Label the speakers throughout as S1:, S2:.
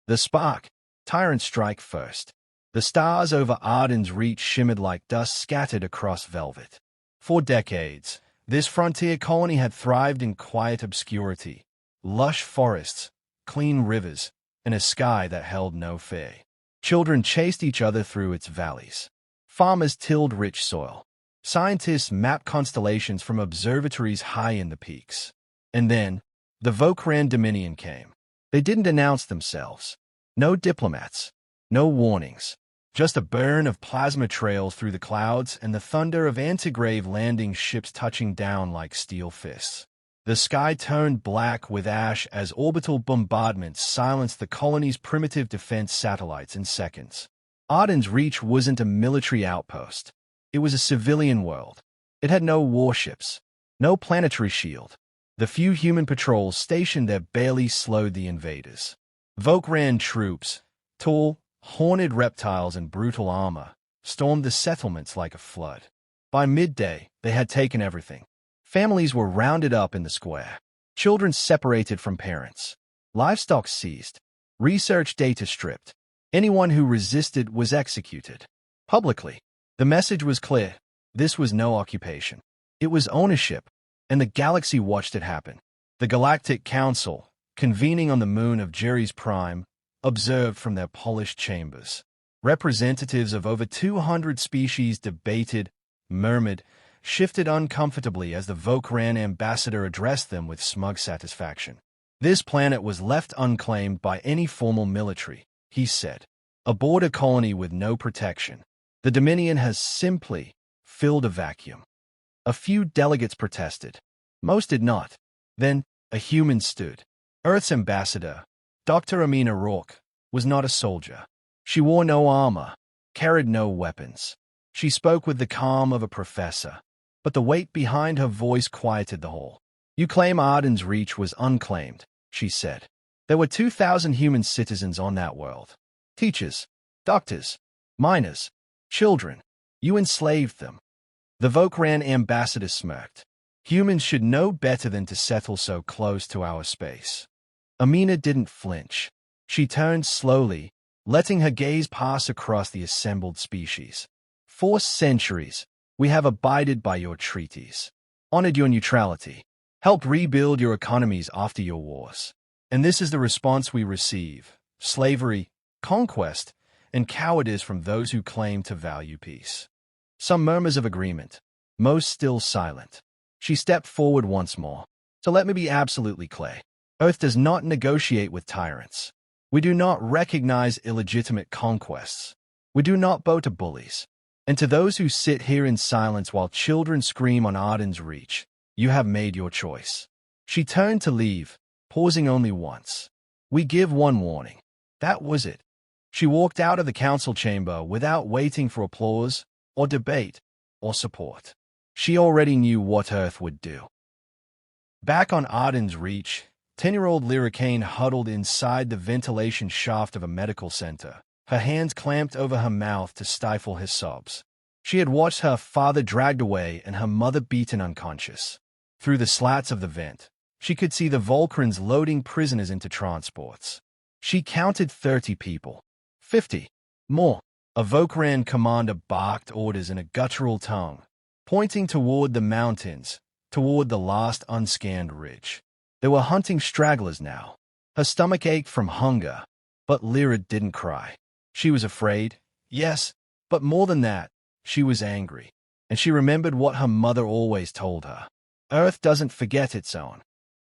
S1: The spark. Tyrants strike first. The stars over Arden's reach shimmered like dust scattered across velvet. For decades, this frontier colony had thrived in quiet obscurity. Lush forests, clean rivers, and a sky that held no fear. Children chased each other through its valleys. Farmers tilled rich soil. Scientists mapped constellations from observatories high in the peaks. And then, the Volkran Dominion came. They didn't announce themselves. No diplomats. No warnings. Just a burn of plasma trails through the clouds and the thunder of antigrave landing ships touching down like steel fists. The sky turned black with ash as orbital bombardments silenced the colony's primitive defense satellites in seconds. Arden's Reach wasn't a military outpost. It was a civilian world. It had no warships, no planetary shield. The few human patrols stationed there barely slowed the invaders. Volkran troops, tall, horned reptiles in brutal armor, stormed the settlements like a flood. By midday, they had taken everything. Families were rounded up in the square. Children separated from parents. Livestock seized. Research data stripped. Anyone who resisted was executed. Publicly, the message was clear. This was no occupation. It was ownership, and the galaxy watched it happen. The Galactic Council, convening on the moon of Jerry's Prime, observed from their polished chambers. Representatives of over 200 species debated, murmured, shifted uncomfortably as the Volkran ambassador addressed them with smug satisfaction. This planet was left unclaimed by any formal military, he said. A border colony with no protection. The Dominion has simply filled a vacuum. A few delegates protested. Most did not. Then, a human stood. Earth's ambassador, Dr. Amina Rourke, was not a soldier. She wore no armor, carried no weapons. She spoke with the calm of a professor, but the weight behind her voice quieted the whole. You claim Arden's Reach was unclaimed, she said. There were 2,000 human citizens on that world. Teachers, doctors, miners, children. You enslaved them. The Volkran ambassador smirked. Humans should know better than to settle so close to our space. Amina didn't flinch. She turned slowly, letting her gaze pass across the assembled species. For centuries, we have abided by your treaties, honored your neutrality, helped rebuild your economies after your wars. And this is the response we receive: slavery, conquest, and cowardice from those who claim to value peace. Some murmurs of agreement, most still silent. She stepped forward once more. So let me be absolutely clear. Earth does not negotiate with tyrants. We do not recognize illegitimate conquests. We do not bow to bullies. And to those who sit here in silence while children scream on Arden's Reach, you have made your choice. She turned to leave, pausing only once. We give one warning. That was it. She walked out of the council chamber without waiting for applause, or debate, or support. She already knew what Earth would do. Back on Arden's Reach, 10-year-old Lyra Kane huddled inside the ventilation shaft of a medical center, her hands clamped over her mouth to stifle her sobs. She had watched her father dragged away and her mother beaten unconscious. Through the slats of the vent, she could see the Volkrans loading prisoners into transports. She counted 30 people. 50. More. A Volkran commander barked orders in a guttural tongue, pointing toward the mountains, toward the last unscanned ridge. They were hunting stragglers now. Her stomach ached from hunger, but Lyra didn't cry. She was afraid, yes, but more than that, she was angry. And she remembered what her mother always told her. Earth doesn't forget its own.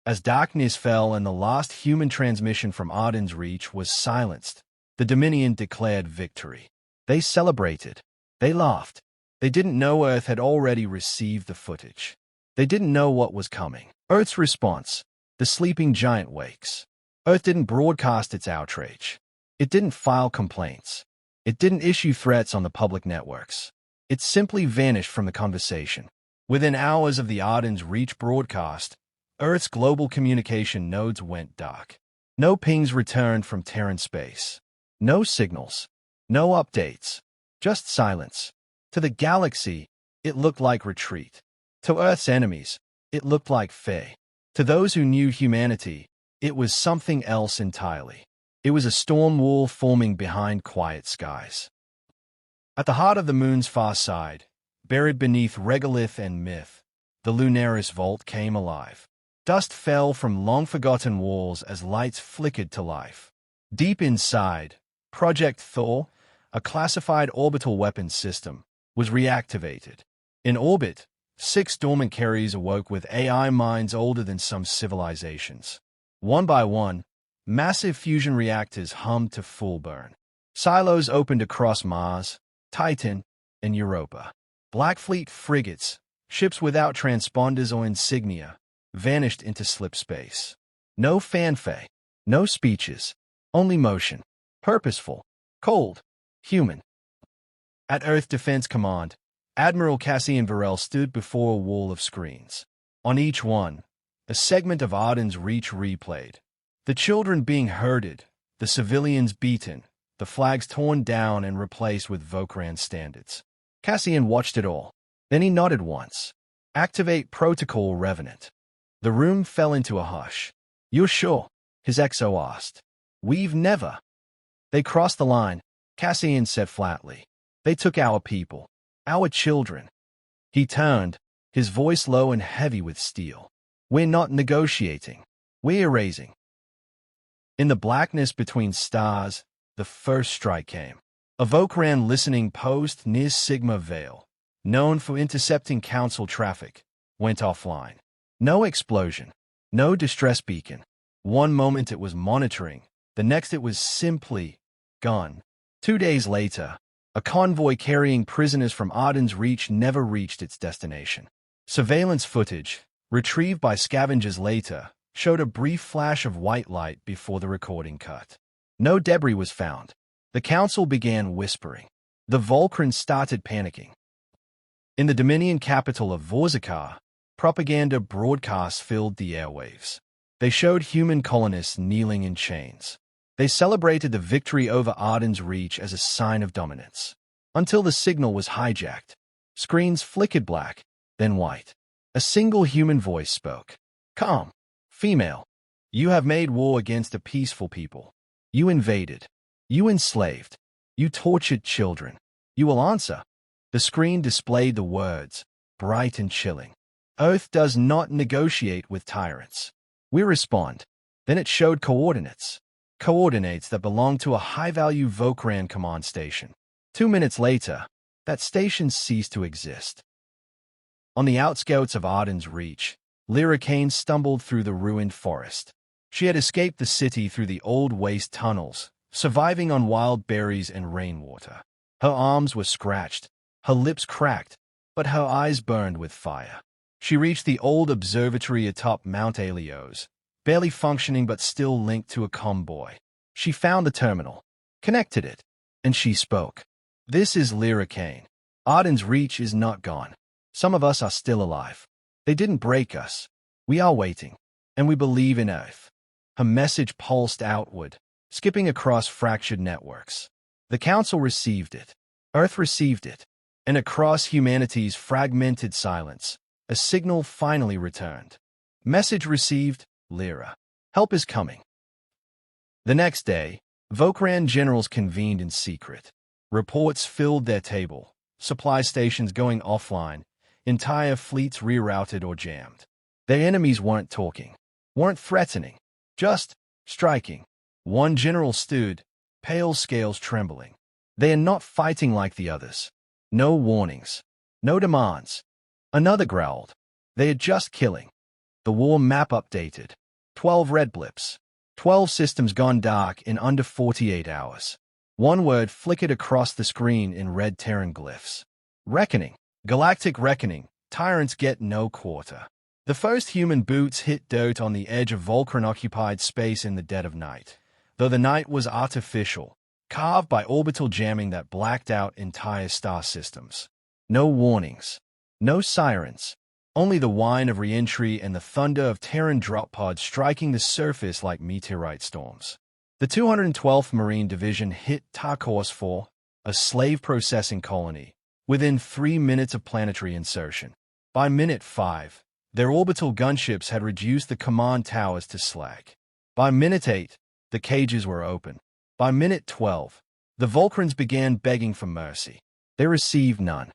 S1: As darkness fell and the last human transmission from Arden's Reach was silenced, the Dominion declared victory. They celebrated. They laughed. They didn't know Earth had already received the footage. They didn't know what was coming. Earth's response: the sleeping giant wakes. Earth didn't broadcast its outrage. It didn't file complaints. It didn't issue threats on the public networks. It simply vanished from the conversation. Within hours of the Arden's Reach broadcast, Earth's global communication nodes went dark. No pings returned from Terran space. No signals. No updates. Just silence. To the galaxy, it looked like retreat. To Earth's enemies, it looked like fear. To those who knew humanity, it was something else entirely. It was a storm wall forming behind quiet skies. At the heart of the moon's far side, buried beneath regolith and myth, the Lunaris vault came alive. Dust fell from long-forgotten walls as lights flickered to life. Deep inside, Project Thor, a classified orbital weapons system, was reactivated. In orbit, 6 dormant carriers awoke with AI minds older than some civilizations. One by one, massive fusion reactors hummed to full burn. Silos opened across Mars, Titan, and Europa. Black Fleet frigates, ships without transponders or insignia, vanished into slip space. No fanfare, no speeches, only motion. Purposeful, cold, human. At Earth Defense Command, Admiral Cassian Varel stood before a wall of screens. On each one, a segment of Arden's Reach replayed. The children being herded, the civilians beaten, the flags torn down and replaced with Volkran standards. Cassian watched it all. Then he nodded once. Activate Protocol Revenant. The room fell into a hush. You're sure? His XO asked. We've never. They crossed the line, Cassian said flatly. They took our people. Our children. He turned, his voice low and heavy with steel. We're not negotiating. We're erasing. In the blackness between stars, the first strike came. A Volkran listening post near Sigma Vale, known for intercepting council traffic, went offline. No explosion. No distress beacon. One moment it was monitoring, the next it was simply gone. 2 days later, a convoy carrying prisoners from Arden's Reach never reached its destination. Surveillance footage, retrieved by scavengers later, showed a brief flash of white light before the recording cut. No debris was found. The council began whispering. The Volkrans started panicking. In the Dominion capital of Vorzikar, propaganda broadcasts filled the airwaves. They showed human colonists kneeling in chains. They celebrated the victory over Arden's Reach as a sign of dominance. Until the signal was hijacked. Screens flickered black, then white. A single human voice spoke. Calm. Female. You have made war against a peaceful people. You invaded. You enslaved. You tortured children. You will answer. The screen displayed the words, bright and chilling. Earth does not negotiate with tyrants. We respond. Then it showed coordinates. Coordinates that belonged to a high-value Volkran command station. 2 minutes later, that station ceased to exist. On the outskirts of Arden's Reach, Lyra Kane stumbled through the ruined forest. She had escaped the city through the old waste tunnels, surviving on wild berries and rainwater. Her arms were scratched, her lips cracked, but her eyes burned with fire. She reached the old observatory atop Mount Alios, barely functioning but still linked to a convoy. She found the terminal, connected it, and she spoke. This is Lyra Kane. Arden's Reach is not gone. Some of us are still alive. They didn't break us. We are waiting, and we believe in Earth. Her message pulsed outward, skipping across fractured networks. The Council received it. Earth received it. And across humanity's fragmented silence, a signal finally returned. Message received, Lyra. Help is coming. The next day, Volkran generals convened in secret. Reports filled their table, supply stations going offline, entire fleets rerouted or jammed. Their enemies weren't talking, weren't threatening, just striking. One general stood, pale scales trembling. They are not fighting like the others. No warnings, no demands. Another growled. They are just killing. The war map updated. 12 red blips. 12 systems gone dark in under 48 hours. One word flickered across the screen in red Terran glyphs. Reckoning. Galactic reckoning. Tyrants get no quarter. The first human boots hit dirt on the edge of Volkran-occupied space in the dead of night, though the night was artificial, carved by orbital jamming that blacked out entire star systems. No warnings. No sirens. Only the whine of re-entry and the thunder of Terran drop pods striking the surface like meteorite storms. The 212th Marine Division hit Tarkos 4, a slave processing colony, within 3 minutes of planetary insertion. By minute 5, their orbital gunships had reduced the command towers to slag. By minute 8, The cages were open. By minute 12, the Volkrans began begging for mercy. They received none.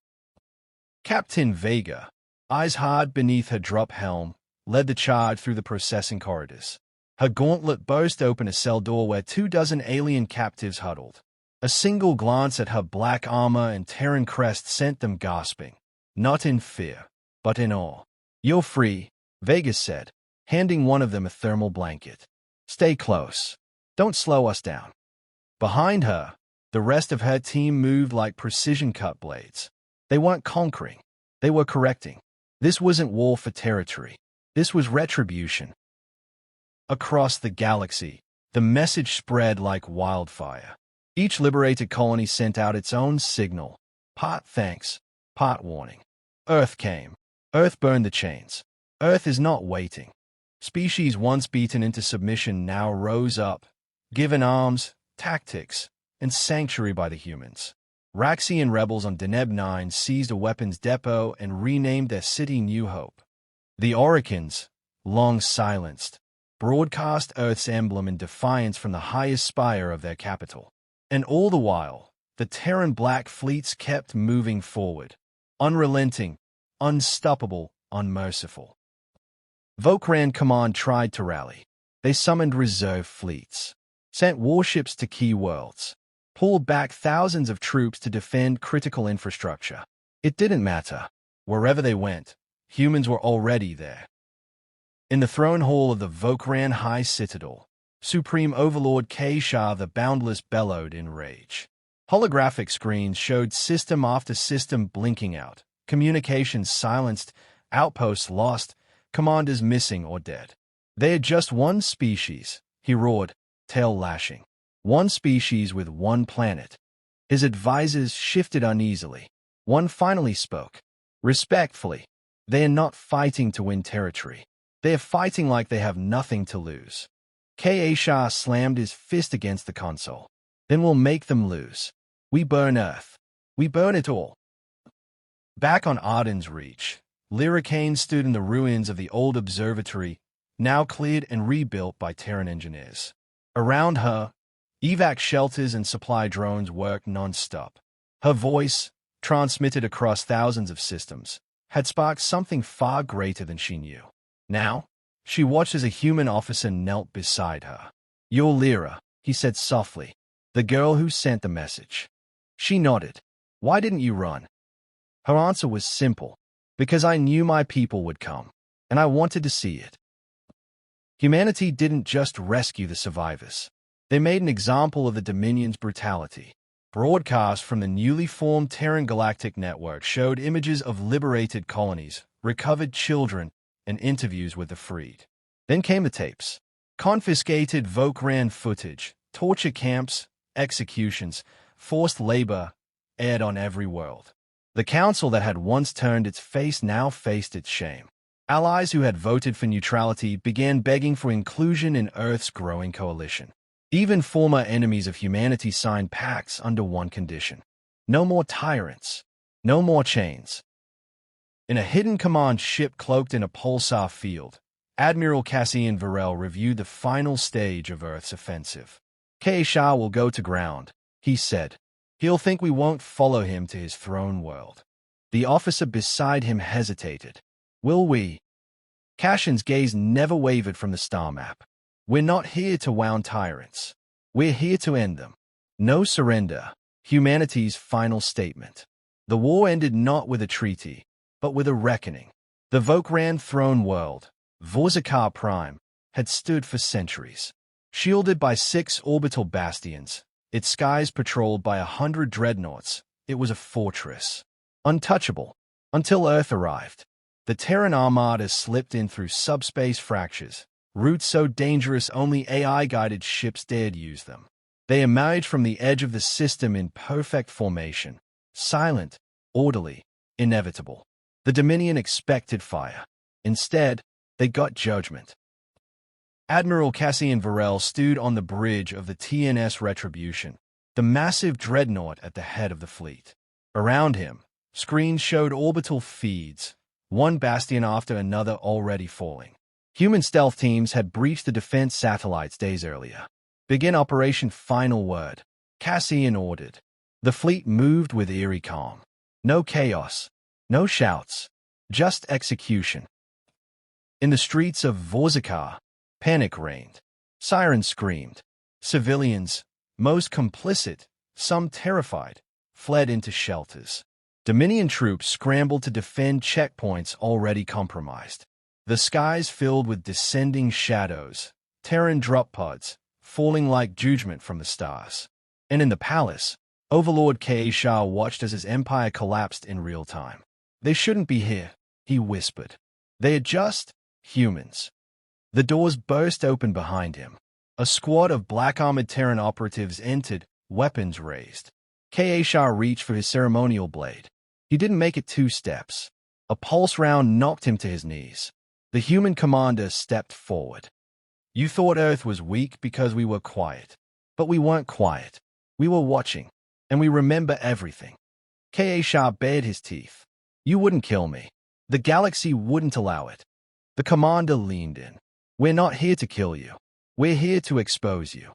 S1: Captain Vega, eyes hard beneath her drop helm, led the charge through the processing corridors. Her gauntlet burst open a cell door where 24 alien captives huddled. A single glance at her black armor and Terran crest sent them gasping, not in fear, but in awe. "You're free," Vega said, handing one of them a thermal blanket. "Stay close. Don't slow us down." Behind her, the rest of her team moved like precision-cut blades. They weren't conquering. They were correcting. This wasn't war for territory. This was retribution. Across the galaxy, the message spread like wildfire. Each liberated colony sent out its own signal. Part thanks, part warning. Earth came. Earth burned the chains. Earth is not waiting. Species once beaten into submission now rose up, given arms, tactics, and sanctuary by the humans. Raxian rebels on Deneb 9 seized a weapons depot and renamed their city New Hope. The Oricans, long silenced, broadcast Earth's emblem in defiance from the highest spire of their capital. And all the while, the Terran Black fleets kept moving forward, unrelenting, unstoppable, unmerciful. Volkran Command tried to rally. They summoned reserve fleets, sent warships to key worlds, pulled back thousands of troops to defend critical infrastructure. It didn't matter. Wherever they went, humans were already there. In the throne hall of the Volkran High Citadel, Supreme Overlord K-Shah the Boundless bellowed in rage. Holographic screens showed system after system blinking out, communications silenced, outposts lost, commanders missing or dead. They had just one species, he roared, tail lashing. One species with one planet. His advisors shifted uneasily. One finally spoke. Respectfully, they are not fighting to win territory. They are fighting like they have nothing to lose. K-Shah slammed his fist against the console. Then we'll make them lose. We burn Earth. We burn it all. Back on Arden's Reach, Lyricane stood in the ruins of the old observatory, now cleared and rebuilt by Terran engineers. Around her, evac shelters and supply drones worked non-stop. Her voice, transmitted across thousands of systems, had sparked something far greater than she knew. Now, she watched as a human officer knelt beside her. "You're Lyra," he said softly, "the girl who sent the message." She nodded. "Why didn't you run?" Her answer was simple. "Because I knew my people would come, and I wanted to see it." Humanity didn't just rescue the survivors. They made an example of the Dominion's brutality. Broadcasts from the newly formed Terran Galactic network showed images of liberated colonies, recovered children, and interviews with the freed. Then came the tapes. Confiscated Volkran footage, torture camps, executions, forced labor, aired on every world. The council that had once turned its face now faced its shame. Allies who had voted for neutrality began begging for inclusion in Earth's growing coalition. Even former enemies of humanity signed pacts under one condition. No more tyrants. No more chains. In a hidden command ship cloaked in a pulsar field, Admiral Cassian Varel reviewed the final stage of Earth's offensive. K-Shah will go to ground, he said. He'll think we won't follow him to his throne world. The officer beside him hesitated. Will we? Cassian's gaze never wavered from the star map. We're not here to wound tyrants. We're here to end them. No surrender. Humanity's final statement. The war ended not with a treaty, but with a reckoning. The Volkran throne world, Vorzakar Prime, had stood for centuries. Shielded by 6 orbital bastions, its skies patrolled by 100 dreadnoughts, it was a fortress. Untouchable, until Earth arrived. The Terran Armada slipped in through subspace fractures, routes so dangerous only AI-guided ships dared use them. They emerged from the edge of the system in perfect formation, silent, orderly, inevitable. The Dominion expected fire. Instead, they got judgment. Admiral Cassian Varel stood on the bridge of the TNS Retribution, the massive dreadnought at the head of the fleet. Around him, screens showed orbital feeds, one bastion after another already falling. Human stealth teams had breached the defense satellites days earlier. Begin Operation Final Word. Cassian ordered. The fleet moved with eerie calm. No chaos. No shouts. Just execution. In the streets of Vorzakar, panic reigned. Sirens screamed. Civilians, most complicit, some terrified, fled into shelters. Dominion troops scrambled to defend checkpoints already compromised. The skies filled with descending shadows, Terran drop pods, falling like judgment from the stars. And in the palace, Overlord Shah watched as his empire collapsed in real time. They shouldn't be here, he whispered. They are just humans. The doors burst open behind him. A squad of black-armored Terran operatives entered, weapons raised. Shah reached for his ceremonial blade. He didn't make it 2 steps. A pulse round knocked him to his knees. The human commander stepped forward. You thought Earth was weak because we were quiet. But we weren't quiet. We were watching. And we remember everything. Shah bared his teeth. You wouldn't kill me. The galaxy wouldn't allow it. The commander leaned in. We're not here to kill you. We're here to expose you.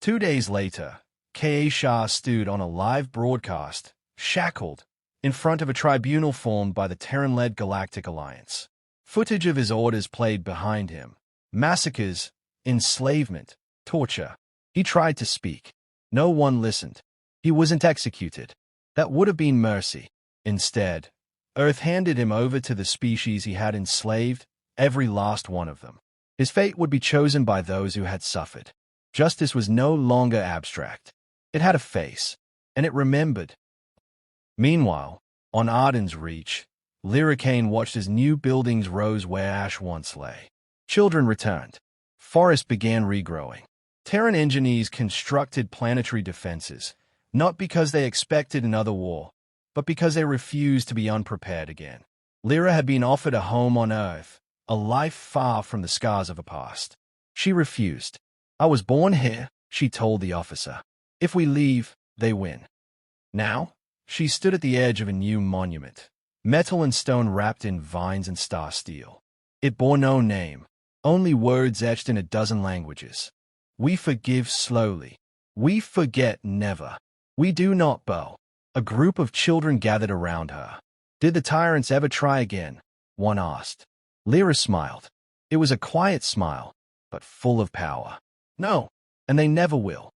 S1: 2 days later, Shah stood on a live broadcast, shackled, in front of a tribunal formed by the Terran-led Galactic Alliance. Footage of his orders played behind him. Massacres, enslavement, torture. He tried to speak. No one listened. He wasn't executed. That would have been mercy. Instead, Earth handed him over to the species he had enslaved, every last one of them. His fate would be chosen by those who had suffered. Justice was no longer abstract. It had a face, and it remembered. Meanwhile, on Arden's Reach, Lyricane watched as new buildings rose where ash once lay. Children returned. Forests began regrowing. Terran engineers constructed planetary defenses, not because they expected another war, but because they refused to be unprepared again. Lyra had been offered a home on Earth, a life far from the scars of a past. She refused. I was born here, she told the officer. If we leave, they win. Now, she stood at the edge of a new monument, metal and stone wrapped in vines and star steel. It bore no name, only words etched in a dozen languages. We forgive slowly. We forget never. We do not bow. A group of children gathered around her. Did the Tyrants ever try again? One asked. Lyra smiled. It was a quiet smile, but full of power. No, and they never will.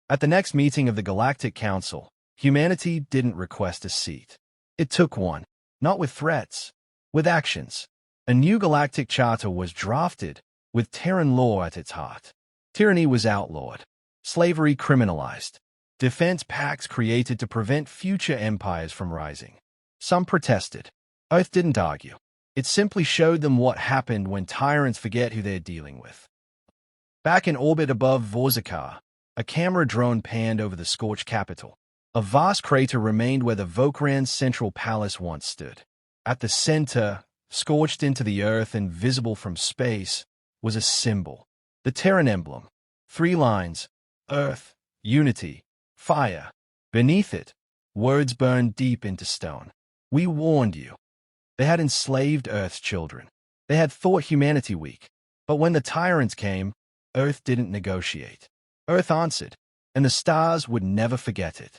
S1: At the next meeting of the Galactic Council, humanity didn't request a seat. It took one, not with threats, with actions. A new galactic charter was drafted, with Terran law at its heart. Tyranny was outlawed, slavery criminalized, defense pacts created to prevent future empires from rising. Some protested. Earth didn't argue. It simply showed them what happened when tyrants forget who they're dealing with. Back in orbit above Vorzakar, a camera drone panned over the scorched capital. A vast crater remained where the Volkran central palace once stood. At the center, scorched into the earth and visible from space, was a symbol. The Terran emblem. 3 lines. Earth, unity, fire. Beneath it, words burned deep into stone. We warned you. They had enslaved Earth's children. They had thought humanity weak. But when the tyrants came, Earth didn't negotiate. Earth answered, and the stars would never forget it.